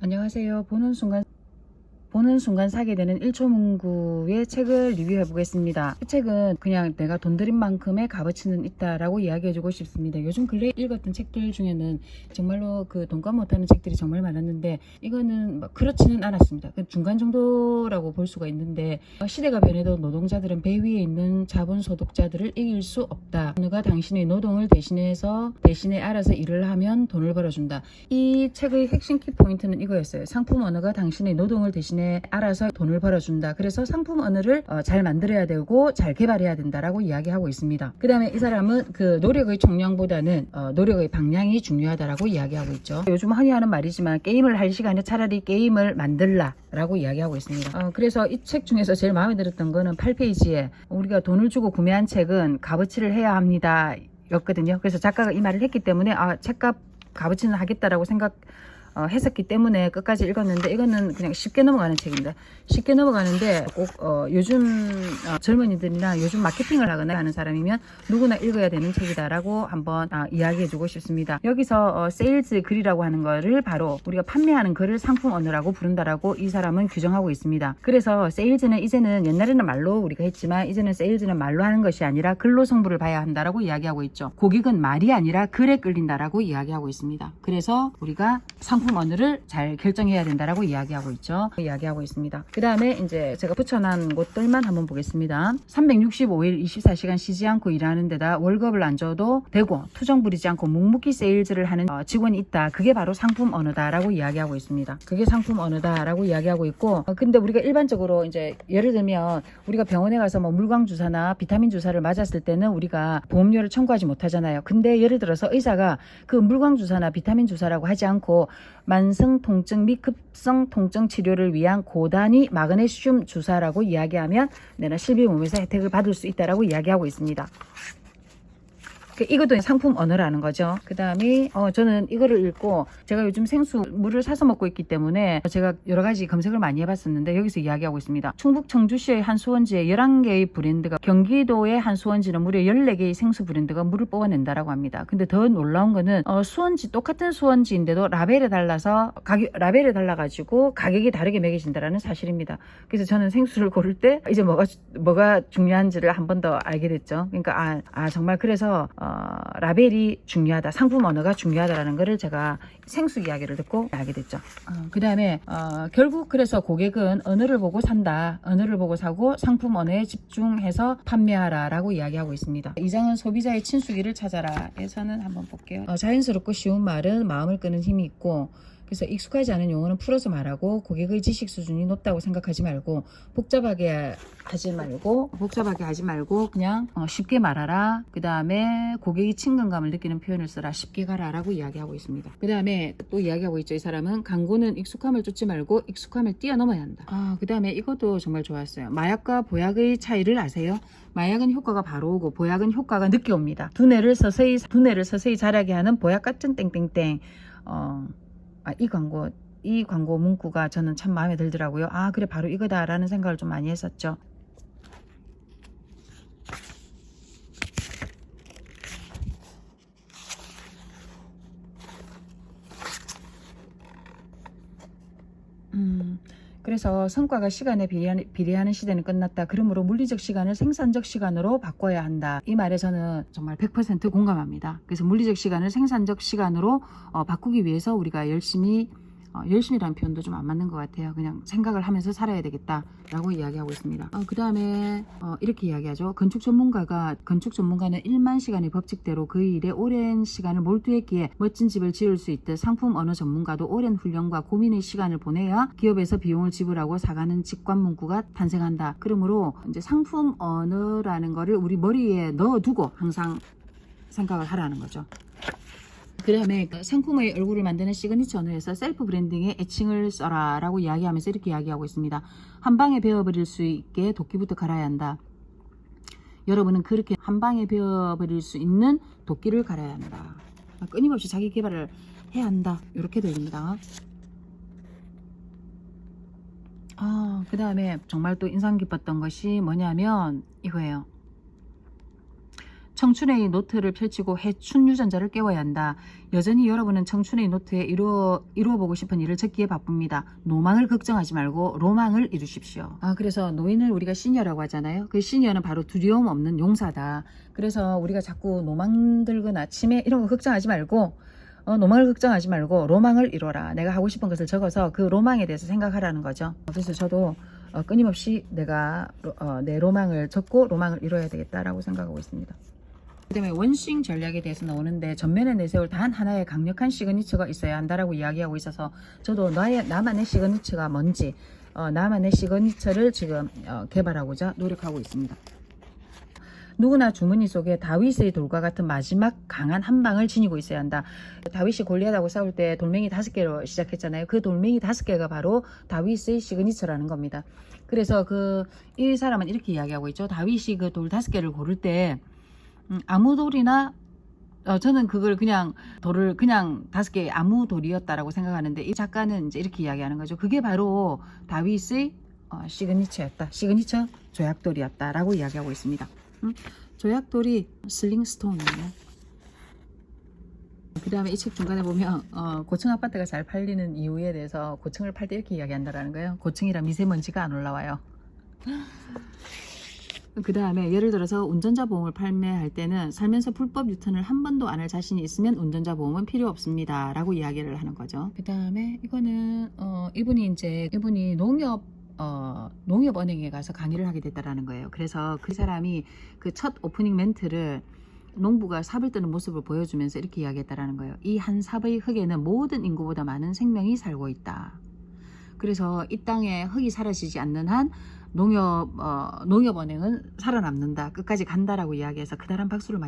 안녕하세요. 보는 순간 사게 되는 1초 문구의 책을 리뷰해 보겠습니다. 이 책은 그냥 내가 돈 들인 만큼의 값어치는 있다라고 이야기해 주고 싶습니다. 요즘 근래 읽었던 책들 중에는 정말로 그 돈값 못하는 책들이 정말 많았는데 이거는 그렇지는 않았습니다. 중간 정도라고 볼 수가 있는데 시대가 변해도 노동자들은 배 위에 있는 자본소득자들을 이길 수 없다. 누가 당신의 노동을 대신에 알아서 일을 하면 돈을 벌어준다. 이 책의 핵심 키포인트는 이거였어요. 상품 언어가 당신의 노동을 대신에 알아서 돈을 벌어준다. 그래서 상품 언어를 잘 만들어야 되고 잘 개발해야 된다라고 이야기하고 있습니다. 그 다음에 이 사람은 그 노력의 총량보다는 노력의 방향이 중요하다라고 이야기하고 있죠. 요즘 흔히 하는 말이지만 게임을 할 시간에 차라리 게임을 만들라 라고 이야기하고 있습니다. 그래서 이 책 중에서 제일 마음에 들었던 거는 8페이지에 우리가 돈을 주고 구매한 책은 값어치를 해야 합니다 였거든요. 그래서 작가가 이 말을 했기 때문에 책값 값어치는 하겠다라고 했었기 때문에 끝까지 읽었는데 이거는 그냥 쉽게 넘어가는 책입니다. 쉽게 넘어가는데 꼭 요즘 젊은이들이나 요즘 마케팅을 하거나 하는 사람이면 누구나 읽어야 되는 책이다라고 한번 이야기해주고 싶습니다. 여기서 세일즈 글이라고 하는 거를 바로 우리가 판매하는 글을 상품 언어라고 부른다라고 이 사람은 규정하고 있습니다. 그래서 세일즈는 이제는 옛날에는 말로 우리가 했지만 이제는 세일즈는 말로 하는 것이 아니라 글로 승부를 봐야 한다라고 이야기하고 있죠. 고객은 말이 아니라 글에 끌린다라고 이야기하고 있습니다. 그래서 우리가 상품 언어를 잘 결정해야 된다라고 이야기하고 있습니다. 그 다음에 이제 제가 붙여놓은 곳들만 한번 보겠습니다. 365일 24시간 쉬지 않고 일하는 데다 월급을 안 줘도 되고 투정 부리지 않고 묵묵히 세일즈를 하는 직원이 있다. 그게 바로 상품 언어다라고 이야기하고 있습니다. 그게 상품 언어다라고 이야기하고 있고 근데 우리가 일반적으로 이제 예를 들면 우리가 병원에 가서 뭐 물광 주사나 비타민 주사를 맞았을 때는 우리가 보험료를 청구하지 못하잖아요. 근데 예를 들어서 의사가 그 물광 주사나 비타민 주사라고 하지 않고 만성 통증 및 급성 통증 치료를 위한 고단위 마그네슘 주사라고 이야기하면 내가 실비보험에서 혜택을 받을 수 있다라고 이야기하고 있습니다. 이것도 상품 언어라는 거죠. 그 다음에 저는 이거를 읽고 제가 요즘 생수물을 사서 먹고 있기 때문에 제가 여러 가지 검색을 많이 해봤었는데 여기서 이야기하고 있습니다. 충북 청주시의 한 수원지에 11개의 브랜드가 경기도의 한 수원지는 무려 14개의 생수 브랜드가 물을 뽑아낸다라고 합니다. 근데 더 놀라운 거는 똑같은 수원지인데도 라벨에 달라가지고 가격이 다르게 매겨진다라는 사실입니다. 그래서 저는 생수를 고를 때 이제 뭐가 중요한지를 한 번 더 알게 됐죠. 그러니까 정말 그래서 라벨이 중요하다, 상품 언어가 중요하다라는 거를 제가 생수 이야기를 듣고 알게 됐죠. 그 다음에 결국 그래서 고객은 언어를 보고 산다, 언어를 보고 사고 상품 언어에 집중해서 판매하라 라고 이야기하고 있습니다. 2장은 소비자의 친수기를 찾아라 에서는 한번 볼게요. 자연스럽고 쉬운 말은 마음을 끄는 힘이 있고, 그래서 익숙하지 않은 용어는 풀어서 말하고 고객의 지식 수준이 높다고 생각하지 말고 복잡하게 하지 말고 그냥 쉽게 말하라. 그 다음에 고객이 친근감을 느끼는 표현을 써라. 쉽게 가라 라고 이야기하고 있습니다. 그 다음에 또 이야기하고 있죠. 이 사람은 광고는 익숙함을 쫓지 말고 익숙함을 뛰어넘어야 한다. 그 다음에 이것도 정말 좋았어요. 마약과 보약의 차이를 아세요? 마약은 효과가 바로 오고 보약은 효과가 늦게 옵니다. 두뇌를 서서히 자라게 하는 보약 같은 땡땡땡. 이 광고 문구가 저는 참 마음에 들더라고요. 그래 바로 이거다라는 생각을 좀 많이 했었죠. 그래서 성과가 시간에 비례하는 시대는 끝났다. 그러므로 물리적 시간을 생산적 시간으로 바꿔야 한다. 이 말에 저는 정말 100% 공감합니다. 그래서 물리적 시간을 생산적 시간으로 바꾸기 위해서 우리가 열심히라는 표현도 좀 안 맞는 것 같아요. 그냥 생각을 하면서 살아야 되겠다라고 이야기하고 있습니다. 그 다음에 이렇게 이야기하죠. 건축 전문가는 1만 시간의 법칙대로 그 일에 오랜 시간을 몰두했기에 멋진 집을 지을 수 있듯 상품 언어 전문가도 오랜 훈련과 고민의 시간을 보내야 기업에서 비용을 지불하고 사가는 직관 문구가 탄생한다. 그러므로 이제 상품 언어라는 거를 우리 머리에 넣어두고 항상 생각을 하라는 거죠. 그 다음에 상품의 얼굴을 만드는 시그니처 언어에서 셀프 브랜딩에 애칭을 써라 라고 이야기하면서 이렇게 이야기하고 있습니다. 한 방에 베어버릴 수 있게 도끼부터 갈아야 한다. 여러분은 그렇게 한 방에 베어버릴 수 있는 도끼를 갈아야 한다. 끊임없이 자기 개발을 해야 한다. 이렇게 들립니다. 그 다음에 정말 또 인상 깊었던 것이 뭐냐면 이거예요. 청춘의 노트를 펼치고 해춘 유전자를 깨워야 한다. 여전히 여러분은 청춘의 노트에 이루어보고 싶은 일을 적기에 바쁩니다. 노망을 걱정하지 말고 로망을 이루십시오. 그래서 노인을 우리가 시니어라고 하잖아요. 그 시니어는 바로 두려움 없는 용사다. 그래서 우리가 자꾸 노망 들거나 치매 이런 거 걱정하지 말고 노망을 걱정하지 말고 로망을 이뤄라. 내가 하고 싶은 것을 적어서 그 로망에 대해서 생각하라는 거죠. 그래서 저도 끊임없이 내가 내 로망을 적고 로망을 이뤄야 되겠다라고 생각하고 있습니다. 그 다음에 원싱 전략에 대해서 나오는데 전면에 내세울 단 하나의 강력한 시그니처가 있어야 한다라고 이야기하고 있어서 저도 나만의 시그니처가 뭔지 나만의 시그니처를 지금 개발하고자 노력하고 있습니다. 누구나 주머니 속에 다윗의 돌과 같은 마지막 강한 한 방을 지니고 있어야 한다. 다윗이 골리앗하고 싸울 때 돌멩이 5개로 시작했잖아요. 그 돌멩이 5개가 바로 다윗의 시그니처라는 겁니다. 그래서 이 사람은 이렇게 이야기하고 있죠. 다윗이 그 돌 5개를 고를 때 아무 돌이나 저는 그걸 돌을 그냥 5개 아무 돌이었다라고 생각하는데 이 작가는 이제 이렇게 이야기하는 거죠. 그게 바로 다윗의 시그니처였다. 시그니처 조약돌이었다라고 이야기하고 있습니다. 조약돌이 슬링스톤이에요. 그 다음에 이 책 중간에 보면 고층 아파트가 잘 팔리는 이유에 대해서 고층을 팔 때 이렇게 이야기한다라는 거예요. 고층이라 미세먼지가 안 올라와요. 그 다음에 예를 들어서 운전자 보험을 판매할 때는 살면서 불법 유턴을 한 번도 안 할 자신이 있으면 운전자 보험은 필요 없습니다 라고 이야기를 하는 거죠. 그 다음에 이거는 이분이 농협은행에 가서 강의를 하게 됐다라는 거예요. 그래서 그 사람이 그 첫 오프닝 멘트를 농부가 삽을 뜨는 모습을 보여주면서 이렇게 이야기했다라는 거예요. 이 한 삽의 흙에는 모든 인구보다 많은 생명이 살고 있다. 그래서 이 땅에 흙이 사라지지 않는 한 농협은행은 살아남는다. 끝까지 간다라고 이야기해서 그다란 박수를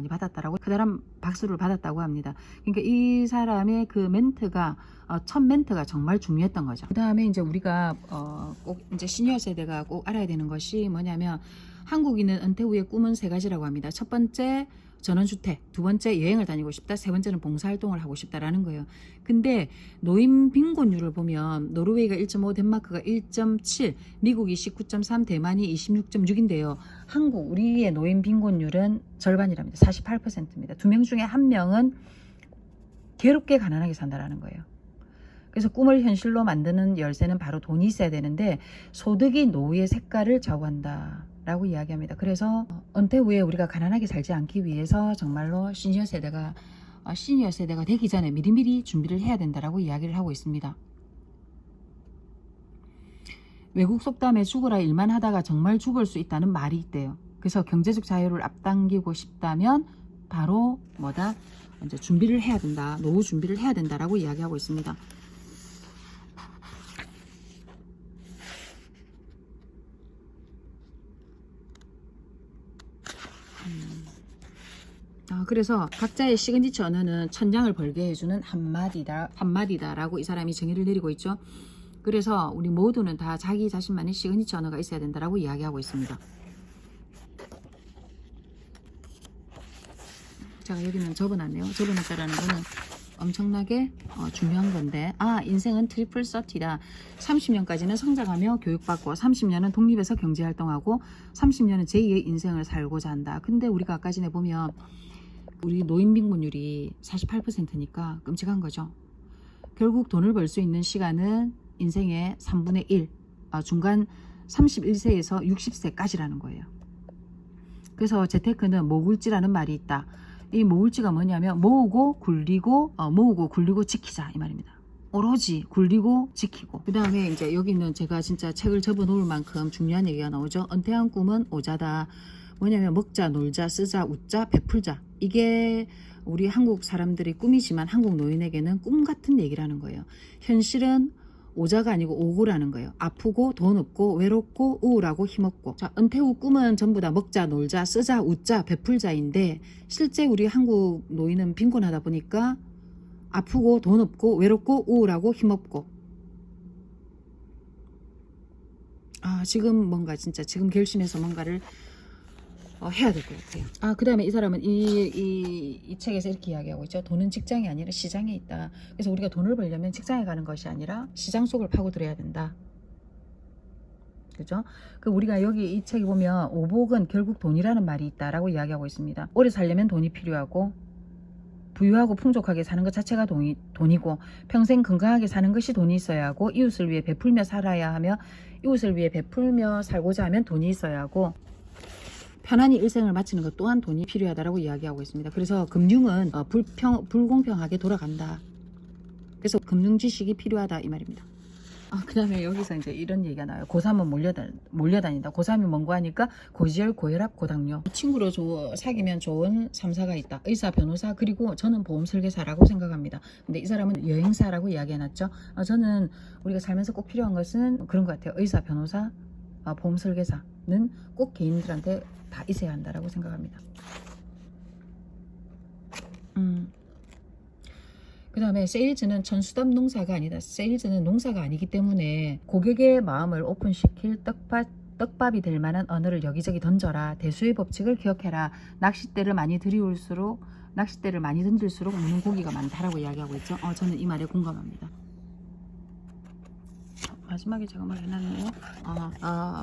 받았다고 합니다. 그러니까 이 사람의 그 멘트가 첫 멘트가 정말 중요했던 거죠. 그 다음에 이제 우리가 꼭 이제 시니어 세대가 꼭 알아야 되는 것이 뭐냐면 한국인은 은퇴 후의 꿈은 3가지라고 합니다. 첫 번째 전원주택, 두 번째 여행을 다니고 싶다, 세 번째는 봉사활동을 하고 싶다라는 거예요. 근데 노인 빈곤율을 보면 노르웨이가 1.5, 덴마크가 1.7, 미국이 19.3, 대만이 26.6인데요. 우리의 노인 빈곤율은 절반이랍니다. 48%입니다. 2명 중에 1명은 괴롭게 가난하게 산다라는 거예요. 그래서 꿈을 현실로 만드는 열쇠는 바로 돈이 있어야 되는데 소득이 노후의 색깔을 좌우한다 라고 이야기합니다. 그래서 은퇴 후에 우리가 가난하게 살지 않기 위해서 정말로 시니어 세대가 되기 전에 미리미리 준비를 해야 된다라고 이야기를 하고 있습니다. 외국 속담에 죽으라 일만 하다가 정말 죽을 수 있다는 말이 있대요. 그래서 경제적 자유를 앞당기고 싶다면 바로 이제 준비를 해야 된다. 노후 준비를 해야 된다라고 이야기하고 있습니다. 그래서 각자의 시그니처 언어는 천장을 벌게 해주는 한마디다라고 이 사람이 정의를 내리고 있죠. 그래서 우리 모두는 다 자기 자신만의 시그니처 언어가 있어야 된다라고 이야기하고 있습니다. 제가 여기는 접어놨네요. 접어놨다라는 거는 엄청나게 중요한 건데 인생은 트리플 서티다. 30년까지는 성장하며 교육받고 30년은 독립해서 경제활동하고 30년은 제2의 인생을 살고자 한다. 근데 우리가 아까 전에 보면 우리 노인 빈곤율이 48%니까 끔찍한 거죠. 결국 돈을 벌 수 있는 시간은 인생의 3분의 1, 중간 31세에서 60세까지라는 거예요. 그래서 재테크는 모굴지라는 말이 있다. 이 모굴지가 뭐냐면 모으고 굴리고 지키자 이 말입니다. 오로지 굴리고 지키고. 그 다음에 이제 여기는 제가 진짜 책을 접어 놓을 만큼 중요한 얘기가 나오죠. 은퇴한 꿈은 오자다. 뭐냐면 먹자, 놀자, 쓰자, 웃자, 베풀자. 이게 우리 한국 사람들의 꿈이지만 한국 노인에게는 꿈 같은 얘기라는 거예요. 현실은 오자가 아니고 오고라는 거예요. 아프고 돈 없고 외롭고 우울하고 힘없고. 자, 은퇴 후 꿈은 전부 다 먹자, 놀자, 쓰자, 웃자, 베풀자인데 실제 우리 한국 노인은 빈곤하다 보니까 아프고 돈 없고 외롭고 우울하고 힘없고. 지금 결심해서 뭔가를 해야 될 것 같아요. 그 다음에 이 사람은 이 책에서 이렇게 이야기하고 있죠. 돈은 직장이 아니라 시장에 있다. 그래서 우리가 돈을 벌려면 직장에 가는 것이 아니라 시장 속을 파고들어야 된다. 그죠? 그 우리가 여기 이 책에 보면 오복은 결국 돈이라는 말이 있다라고 이야기하고 있습니다. 오래 살려면 돈이 필요하고 부유하고 풍족하게 사는 것 자체가 돈이고 평생 건강하게 사는 것이 돈이 있어야 하고 이웃을 위해 베풀며 살아야 하며 이웃을 위해 베풀며 살고자 하면 돈이 있어야 하고 편안히 일생을 마치는 것 또한 돈이 필요하다라고 이야기하고 있습니다. 그래서 금융은 불공평하게 돌아간다. 그래서 금융 지식이 필요하다 이 말입니다. 그 다음에 여기서 이제 이런 얘기가 나와요. 고3은 몰려다닌다. 고3이 뭔고 하니까 고지혈, 고혈압, 고당뇨. 친구로 사귀면 좋은 3사가 있다. 의사, 변호사, 그리고 저는 보험 설계사라고 생각합니다. 근데 이 사람은 여행사라고 이야기해놨죠. 저는 우리가 살면서 꼭 필요한 것은 그런 것 같아요. 의사, 변호사, 보험 설계사는 꼭 개인들한테 다 있어야 한다라고 생각합니다. 그 다음에 세일즈는 천수답 농사가 아니다. 세일즈는 농사가 아니기 때문에 고객의 마음을 오픈시킬 떡밥이 될 만한 언어를 여기저기 던져라. 대수의 법칙을 기억해라. 낚싯대를 많이 던질수록 무는 고기가 많다라고 이야기하고 있죠. 저는 이 말에 공감합니다. 마지막에 제가 뭘 해놨네요.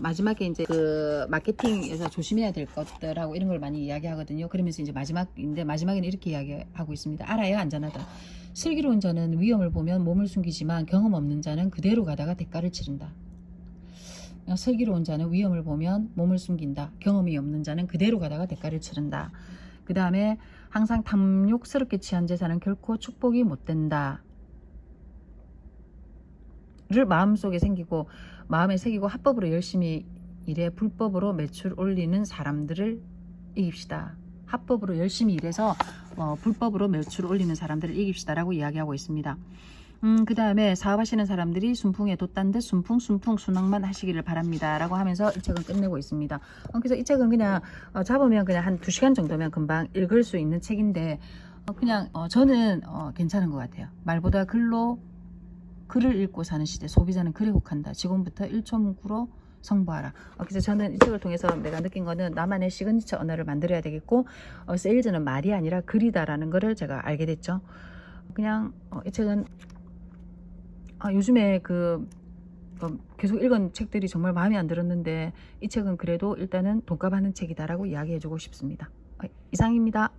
마지막에 이제 그 마케팅에서 조심해야 될 것들하고 이런 걸 많이 이야기하거든요. 그러면서 이제 마지막에는 이렇게 이야기하고 있습니다. 알아야 안전하다. 슬기로운 자는 위험을 보면 몸을 숨기지만 경험 없는 자는 그대로 가다가 대가를 치른다. 슬기로운 자는 위험을 보면 몸을 숨긴다. 경험이 없는 자는 그대로 가다가 대가를 치른다. 그 다음에 항상 탐욕스럽게 취한 재산은 결코 축복이 못 된다. 를 마음에 새기고 합법으로 열심히 일해 불법으로 매출 올리는 사람들을 이깁시다. 합법으로 열심히 일해서 불법으로 매출 올리는 사람들을 이깁시다라고 이야기하고 있습니다. 그 다음에 사업하시는 사람들이 순풍에 돛단 듯 순풍 순항만 하시기를 바랍니다 라고 하면서 이 책은 끝내고 있습니다. 그래서 이 책은 그냥 잡으면 그냥 한 2시간 정도면 금방 읽을 수 있는 책인데 그냥 저는 괜찮은 것 같아요. 말보다 글을 읽고 사는 시대, 소비자는 글에 혹한다. 지금부터 1초 문구로 성보하라. 그래서 저는 이 책을 통해서 내가 느낀 거는 나만의 시그니처 언어를 만들어야 되겠고 세일즈는 말이 아니라 글이다라는 거를 제가 알게 됐죠. 그냥 이 책은 요즘에 계속 읽은 책들이 정말 마음에 안 들었는데 이 책은 그래도 일단은 돈값 하는 책이다라고 이야기해주고 싶습니다. 이상입니다.